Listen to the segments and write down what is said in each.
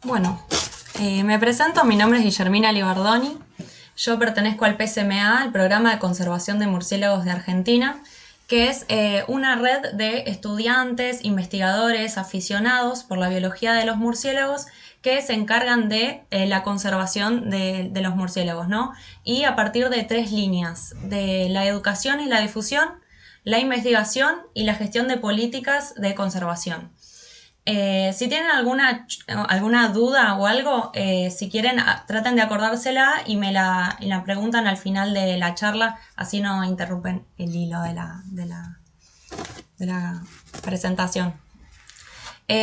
Bueno, me presento, mi nombre es Guillermina Libardoni, yo pertenezco al PSMA, el Programa de Conservación de Murciélagos de Argentina, que es una red de estudiantes, investigadores, aficionados por la biología de los murciélagos que se encargan de la conservación de los murciélagos, ¿no? Y a partir de tres líneas, de la educación y la difusión, la investigación y la gestión de políticas de conservación. Si tienen alguna duda o algo, si quieren, traten de acordársela y me la preguntan al final de la charla, así no interrumpen el hilo de la presentación.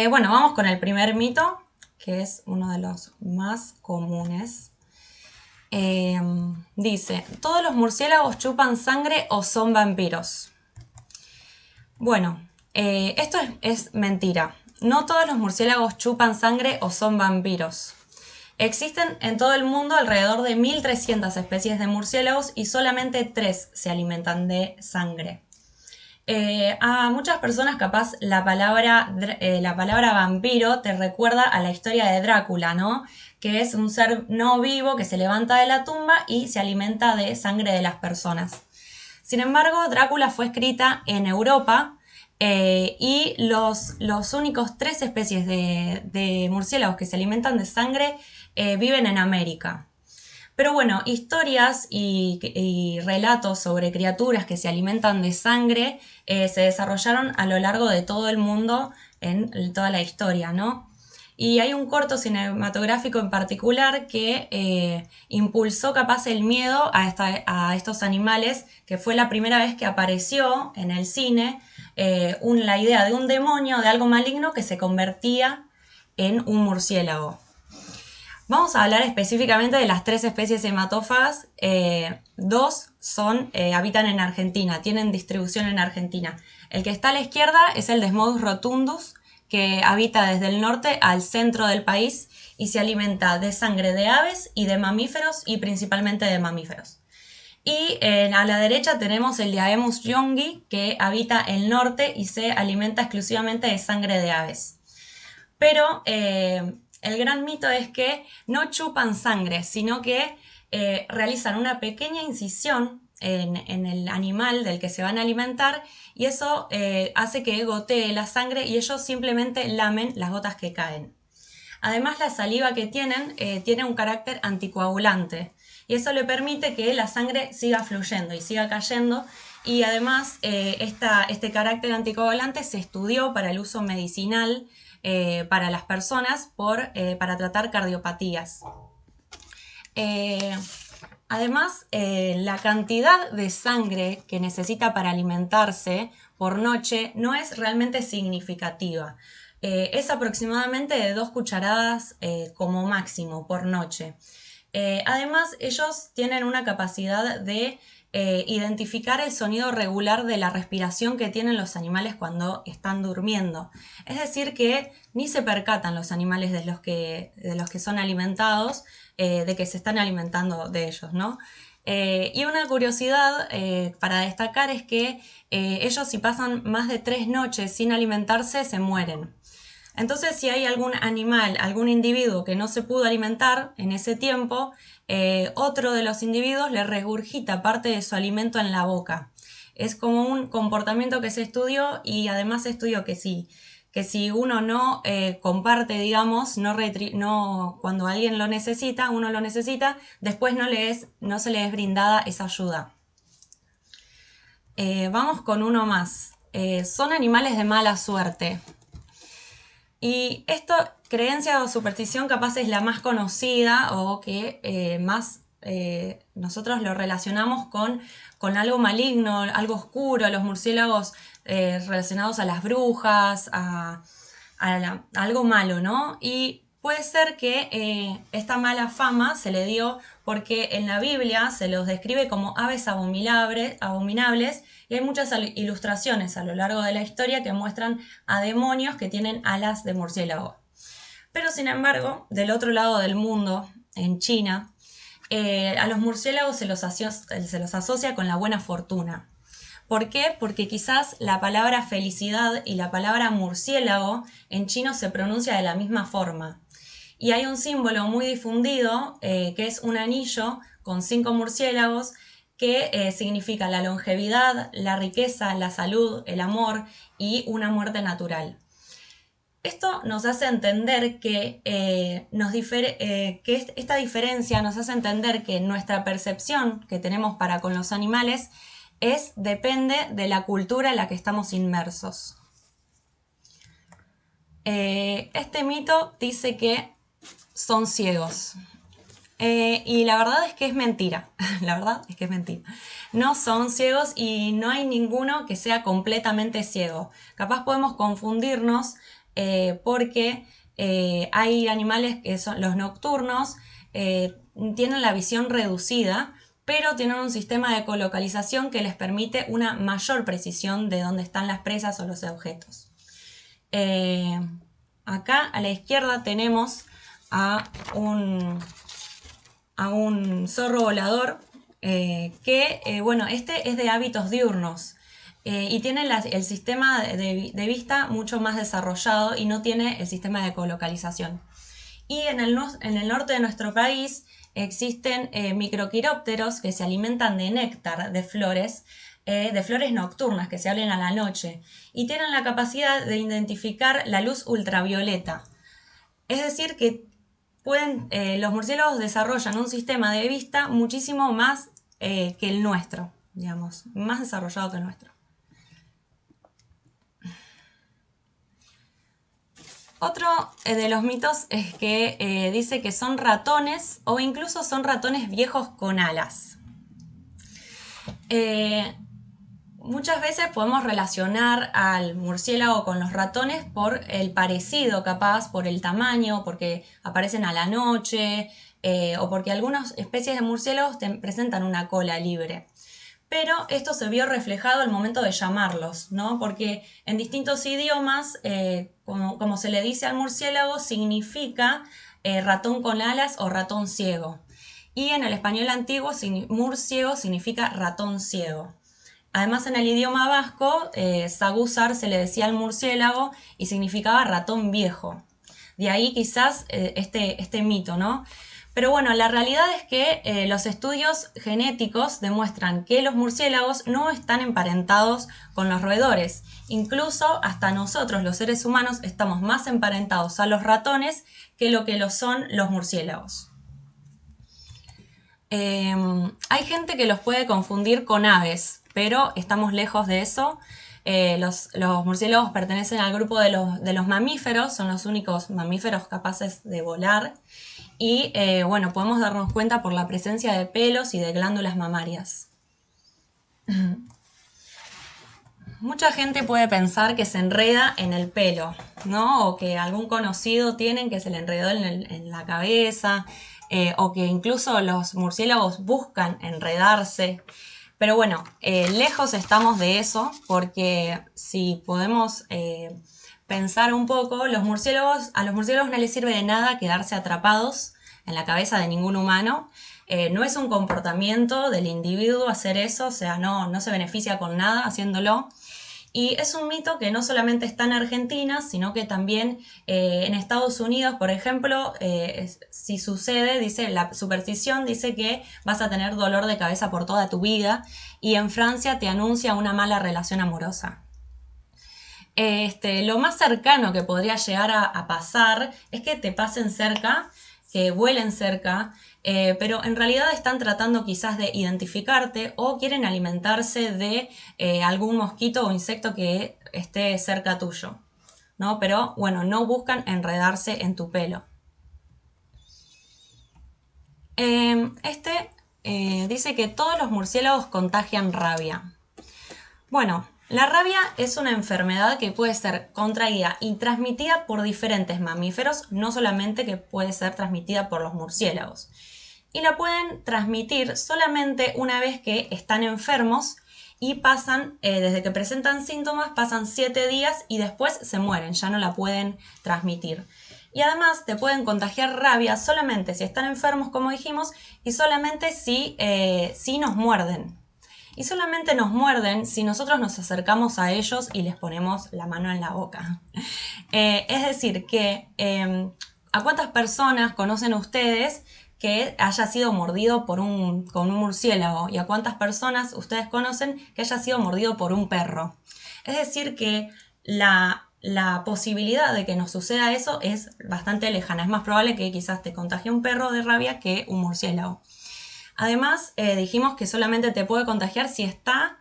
Bueno, vamos con el primer mito, que es uno de los más comunes. Dice, ¿todos los murciélagos chupan sangre o son vampiros? Bueno, esto es mentira. No todos los murciélagos chupan sangre o son vampiros. Existen en todo el mundo alrededor de 1.300 especies de murciélagos y solamente 3 se alimentan de sangre. A muchas personas capaz la palabra vampiro te recuerda a la historia de Drácula, ¿no? Que es un ser no vivo que se levanta de la tumba y se alimenta de sangre de las personas. Sin embargo, Drácula fue escrita en Europa y los únicos 3 especies de murciélagos que se alimentan de sangre viven en América. Pero bueno, historias y relatos sobre criaturas que se alimentan de sangre se desarrollaron a lo largo de todo el mundo en toda la historia, ¿no? Y hay un corto cinematográfico en particular que impulsó capaz el miedo a estos animales, que fue la primera vez que apareció en el cine la idea de un demonio, de algo maligno que se convertía en un murciélago. Vamos a hablar específicamente de las 3 especies hematófagas. Dos habitan en Argentina, tienen distribución en Argentina. El que está a la izquierda es el Desmodus rotundus, que habita desde el norte al centro del país y se alimenta de sangre de aves y de mamíferos y principalmente de mamíferos. Y a la derecha tenemos el Diaemus youngi, que habita el norte y se alimenta exclusivamente de sangre de aves. Pero el gran mito es que no chupan sangre, sino que realizan una pequeña incisión en el animal del que se van a alimentar y eso hace que gotee la sangre y ellos simplemente lamen las gotas que caen. Además, la saliva que tienen tiene un carácter anticoagulante y eso le permite que la sangre siga fluyendo y siga cayendo y además este carácter anticoagulante se estudió para el uso medicinal para las personas para tratar cardiopatías. Además, la cantidad de sangre que necesita para alimentarse por noche no es realmente significativa. Es aproximadamente de 2 cucharadas como máximo por noche. Además, ellos tienen una capacidad de identificar el sonido regular de la respiración que tienen los animales cuando están durmiendo. Es decir, que ni se percatan los animales de los que son alimentados, de que se están alimentando de ellos, ¿no? Y una curiosidad para destacar es que ellos si pasan más de 3 noches sin alimentarse se mueren. Entonces, si hay algún animal, algún individuo que no se pudo alimentar en ese tiempo, otro de los individuos le regurgita parte de su alimento en la boca. Es como un comportamiento que se estudió y además se estudió que si uno no comparte, digamos, cuando alguien lo necesita, uno lo necesita, después no se le es brindada esa ayuda. Vamos con uno más. Son animales de mala suerte. Y esta creencia o superstición capaz es la más conocida o que más nosotros lo relacionamos con algo maligno, algo oscuro, los murciélagos relacionados a las brujas, a algo malo, ¿no? Y puede ser que esta mala fama se le dio porque en la Biblia se los describe como aves abominables y hay muchas ilustraciones a lo largo de la historia que muestran a demonios que tienen alas de murciélago. Pero sin embargo, del otro lado del mundo, en China, a los murciélagos se los asocia con la buena fortuna. ¿Por qué? Porque quizás la palabra felicidad y la palabra murciélago en chino se pronuncia de la misma forma. Y hay un símbolo muy difundido que es un anillo con 5 murciélagos que significa la longevidad, la riqueza, la salud, el amor y una muerte natural. Esto nos hace entender que, esta diferencia nos hace entender que nuestra percepción que tenemos para con los animales depende de la cultura en la que estamos inmersos. Este mito dice que son ciegos. Y la verdad es que es mentira. La verdad es que es mentira. No son ciegos y no hay ninguno que sea completamente ciego. Capaz podemos confundirnos porque hay animales que son los nocturnos, tienen la visión reducida, pero tienen un sistema de ecolocalización que les permite una mayor precisión de dónde están las presas o los objetos. Acá a la izquierda tenemos a un zorro volador bueno, este es de hábitos diurnos y tiene el sistema de vista mucho más desarrollado y no tiene el sistema de ecolocalización. Y en el norte de nuestro país existen microquirópteros que se alimentan de néctar de flores nocturnas que se abren a la noche y tienen la capacidad de identificar la luz ultravioleta. Es decir, que los murciélagos desarrollan un sistema de vista muchísimo más que el nuestro, digamos, más desarrollado que el nuestro. Otro de los mitos es que dice que son ratones o incluso son ratones viejos con alas. Muchas veces podemos relacionar al murciélago con los ratones por el parecido, capaz, por el tamaño, porque aparecen a la noche o porque algunas especies de murciélagos presentan una cola libre. Pero esto se vio reflejado al momento de llamarlos, ¿no? Porque en distintos idiomas, como se le dice al murciélago, significa ratón con alas o ratón ciego. Y en el español antiguo, murciélago significa ratón ciego. Además, en el idioma vasco, saguzar se le decía al murciélago y significaba ratón viejo. De ahí quizás este mito, ¿no? Pero bueno, la realidad es que los estudios genéticos demuestran que los murciélagos no están emparentados con los roedores. Incluso hasta nosotros, los seres humanos, estamos más emparentados a los ratones que lo son los murciélagos. Hay gente que los puede confundir con aves, pero estamos lejos de eso. Los murciélagos pertenecen al grupo de los mamíferos, son los únicos mamíferos capaces de volar. Y bueno, podemos darnos cuenta por la presencia de pelos y de glándulas mamarias. Mucha gente puede pensar que se enreda en el pelo, ¿no? O que algún conocido tienen que se le enredó en la cabeza, o que incluso los murciélagos buscan enredarse. Pero bueno, lejos estamos de eso, porque si podemos pensar un poco, a los murciélagos no les sirve de nada quedarse atrapados en la cabeza de ningún humano. No es un comportamiento del individuo hacer eso, o sea, no se beneficia con nada haciéndolo. Y es un mito que no solamente está en Argentina, sino que también en Estados Unidos, por ejemplo, si sucede, dice, la superstición dice que vas a tener dolor de cabeza por toda tu vida, y en Francia te anuncia una mala relación amorosa. Lo más cercano que podría llegar a pasar es que te pasen cerca, que vuelen cerca, pero en realidad están tratando quizás de identificarte o quieren alimentarse de algún mosquito o insecto que esté cerca tuyo, ¿no? Pero bueno, no buscan enredarse en tu pelo. Dice que todos los murciélagos contagian rabia. Bueno, la rabia es una enfermedad que puede ser contraída y transmitida por diferentes mamíferos, no solamente que puede ser transmitida por los murciélagos. Y la pueden transmitir solamente una vez que están enfermos y pasan, desde que presentan síntomas, pasan 7 días y después se mueren, ya no la pueden transmitir. Y además te pueden contagiar rabia solamente si están enfermos, como dijimos, y solamente si nos muerden. Y solamente nos muerden si nosotros nos acercamos a ellos y les ponemos la mano en la boca. Es decir, que ¿A cuántas personas conocen ustedes que haya sido mordido con un murciélago? ¿Y a cuántas personas ustedes conocen que haya sido mordido por un perro? Es decir, que la posibilidad de que nos suceda eso es bastante lejana. Es más probable que quizás te contagie un perro de rabia que un murciélago. Además, dijimos que solamente te puede contagiar si está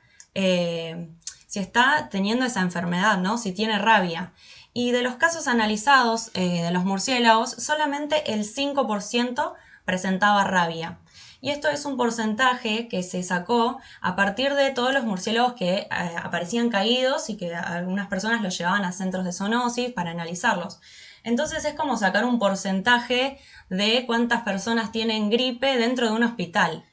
teniendo esa enfermedad, ¿no? Si tiene rabia. Y de los casos analizados de los murciélagos, solamente el 5% presentaba rabia. Y esto es un porcentaje que se sacó a partir de todos los murciélagos que aparecían caídos y que algunas personas los llevaban a centros de zoonosis para analizarlos. Entonces es como sacar un porcentaje de cuántas personas tienen gripe dentro de un hospital.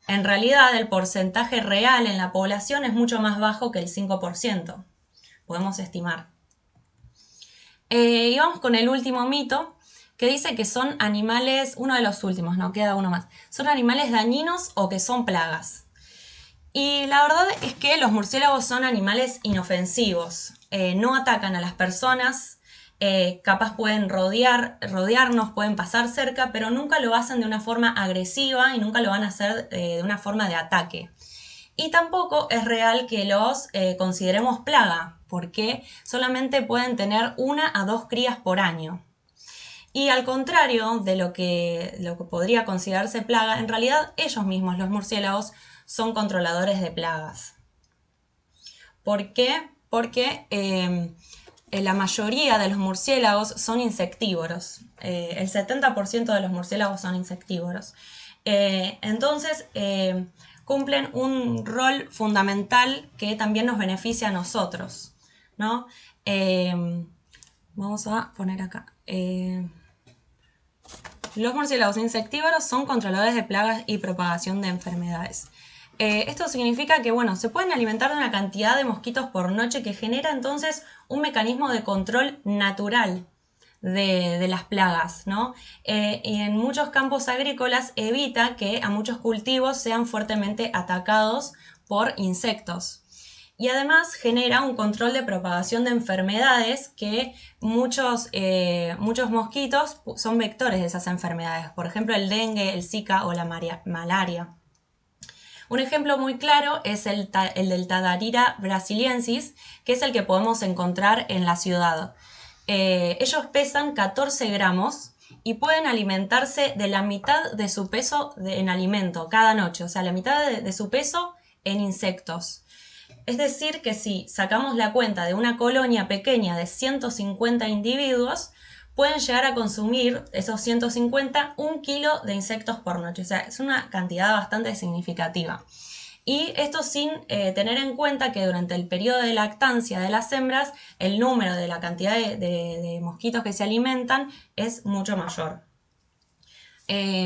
En realidad, el porcentaje real en la población es mucho más bajo que el 5%. Podemos estimar. Y vamos con el último mito, que dice que son animales, uno de los últimos, no queda uno más, son animales dañinos o que son plagas. Y la verdad es que los murciélagos son animales inofensivos, no atacan a las personas, capaz pueden rodearnos, pueden pasar cerca, pero nunca lo hacen de una forma agresiva y nunca lo van a hacer de una forma de ataque. Y tampoco es real que los consideremos plaga, porque solamente pueden tener 1 a 2 crías por año. Y al contrario de lo que podría considerarse plaga, en realidad ellos mismos, los murciélagos, son controladores de plagas. ¿Por qué? Porque la mayoría de los murciélagos son insectívoros. El 70% de los murciélagos son insectívoros. Entonces, cumplen un rol fundamental que también nos beneficia a nosotros, ¿no? Vamos a poner acá. Los murciélagos insectívoros son controladores de plagas y propagación de enfermedades. Esto significa que, bueno, se pueden alimentar de una cantidad de mosquitos por noche que genera entonces un mecanismo de control natural de las plagas, ¿no? Y en muchos campos agrícolas evita que a muchos cultivos sean fuertemente atacados por insectos. Y además genera un control de propagación de enfermedades que muchos mosquitos son vectores de esas enfermedades. Por ejemplo, el dengue, el zika o la malaria. Un ejemplo muy claro es el del Tadarira brasiliensis, que es el que podemos encontrar en la ciudad. Ellos pesan 14 gramos y pueden alimentarse de la mitad de su peso en alimento cada noche, o sea, la mitad de su peso en insectos. Es decir, que si sacamos la cuenta de una colonia pequeña de 150 individuos, pueden llegar a consumir esos 150 1 kilo de insectos por noche. O sea, es una cantidad bastante significativa. Y esto sin tener en cuenta que durante el periodo de lactancia de las hembras, el número de la cantidad de mosquitos que se alimentan es mucho mayor.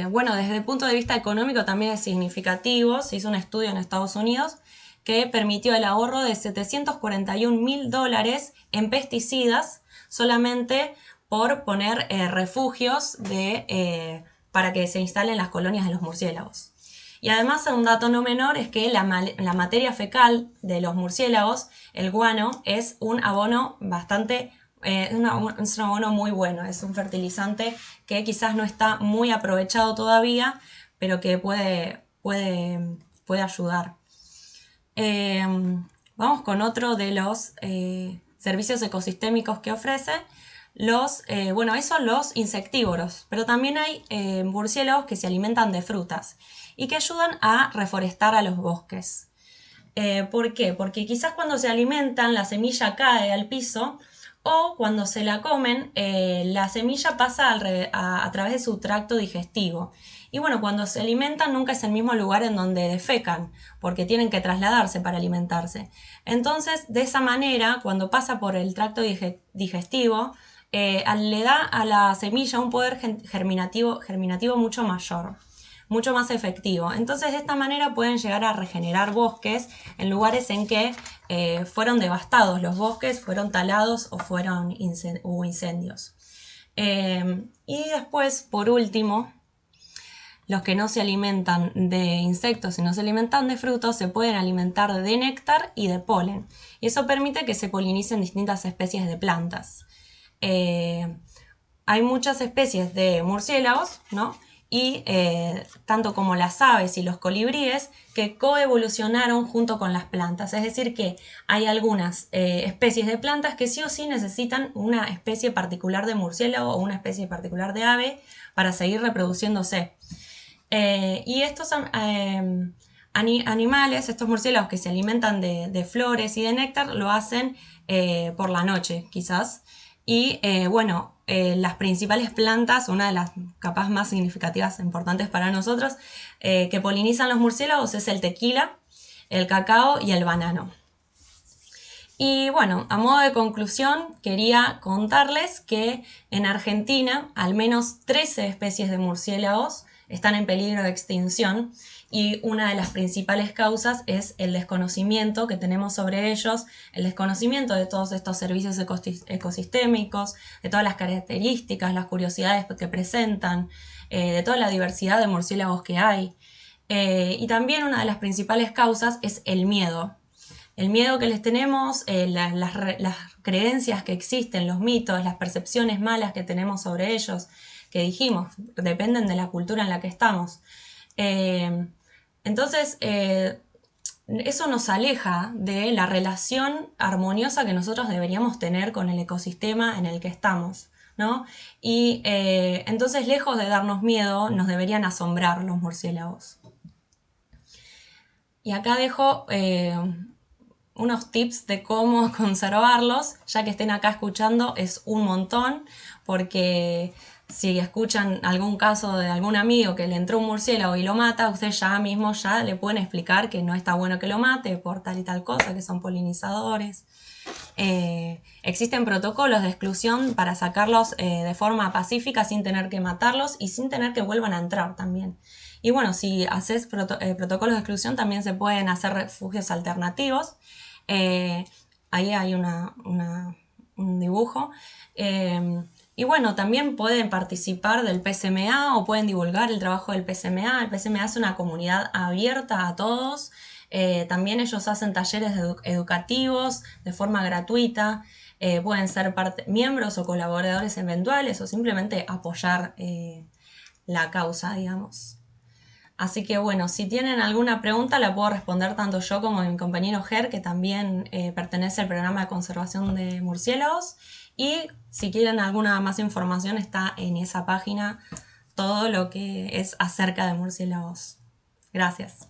Bueno, desde el punto de vista económico también es significativo. Se hizo un estudio en Estados Unidos que permitió el ahorro de $741.000 en pesticidas solamente por poner refugios para que se instalen las colonias de los murciélagos. Y además, un dato no menor es que la materia fecal de los murciélagos, el guano, es un abono es un abono muy bueno, es un fertilizante que quizás no está muy aprovechado todavía, pero que puede ayudar. Vamos con otro de los servicios ecosistémicos que ofrece. Bueno, esos son los insectívoros, pero también hay murciélagos que se alimentan de frutas y que ayudan a reforestar a los bosques. ¿Por qué? Porque quizás cuando se alimentan la semilla cae al piso o cuando se la comen la semilla pasa a través de su tracto digestivo. Y bueno, cuando se alimentan nunca es el mismo lugar en donde defecan, porque tienen que trasladarse para alimentarse. Entonces, de esa manera, cuando pasa por el tracto digestivo, le da a la semilla un poder germinativo mucho mayor, mucho más efectivo. Entonces, de esta manera pueden llegar a regenerar bosques en lugares en que fueron devastados los bosques, fueron talados o hubo incendios. Y después, por último, los que no se alimentan de insectos y no se alimentan de frutos se pueden alimentar de néctar y de polen. Y eso permite que se polinicen distintas especies de plantas. hay muchas especies de murciélagos, ¿no? Y tanto como las aves y los colibríes que coevolucionaron junto con las plantas. Es decir, que hay algunas especies de plantas que sí o sí necesitan una especie particular de murciélago o una especie particular de ave para seguir reproduciéndose. Y estos animales, estos murciélagos que se alimentan de flores y de néctar, lo hacen por la noche, quizás. Y bueno, las principales plantas, una de las capaz más significativas, importantes para nosotros, que polinizan los murciélagos es el tequila, el cacao y el banano. Y bueno, a modo de conclusión, quería contarles que en Argentina al menos 13 especies de murciélagos están en peligro de extinción y una de las principales causas es el desconocimiento que tenemos sobre ellos, el desconocimiento de todos estos servicios ecosistémicos, de todas las características, las curiosidades que presentan, de toda la diversidad de murciélagos que hay. Y también una de las principales causas es el miedo. El miedo que les tenemos, las creencias que existen, los mitos, las percepciones malas que tenemos sobre ellos, que dijimos, dependen de la cultura en la que estamos. Entonces, eso nos aleja de la relación armoniosa que nosotros deberíamos tener con el ecosistema en el que estamos, ¿no? Y entonces, lejos de darnos miedo, nos deberían asombrar los murciélagos. Y acá dejo unos tips de cómo conservarlos, ya que estén acá escuchando es un montón, porque si escuchan algún caso de algún amigo que le entró un murciélago y lo mata, ustedes ya mismo ya le pueden explicar que no está bueno que lo mate por tal y tal cosa, que son polinizadores. Existen protocolos de exclusión para sacarlos de forma pacífica sin tener que matarlos y sin tener que vuelvan a entrar también. Y bueno, si haces protocolos de exclusión también se pueden hacer refugios alternativos. Ahí hay un dibujo. Y bueno, también pueden participar del PSMA o pueden divulgar el trabajo del PSMA. El PSMA es una comunidad abierta a todos. También ellos hacen talleres educativos de forma gratuita. Pueden ser miembros o colaboradores eventuales o simplemente apoyar la causa, digamos. Así que bueno, si tienen alguna pregunta la puedo responder tanto yo como mi compañero Ger, que también pertenece al programa de conservación de murciélagos. Y si quieren alguna más información está en esa página todo lo que es acerca de murciélagos. Gracias.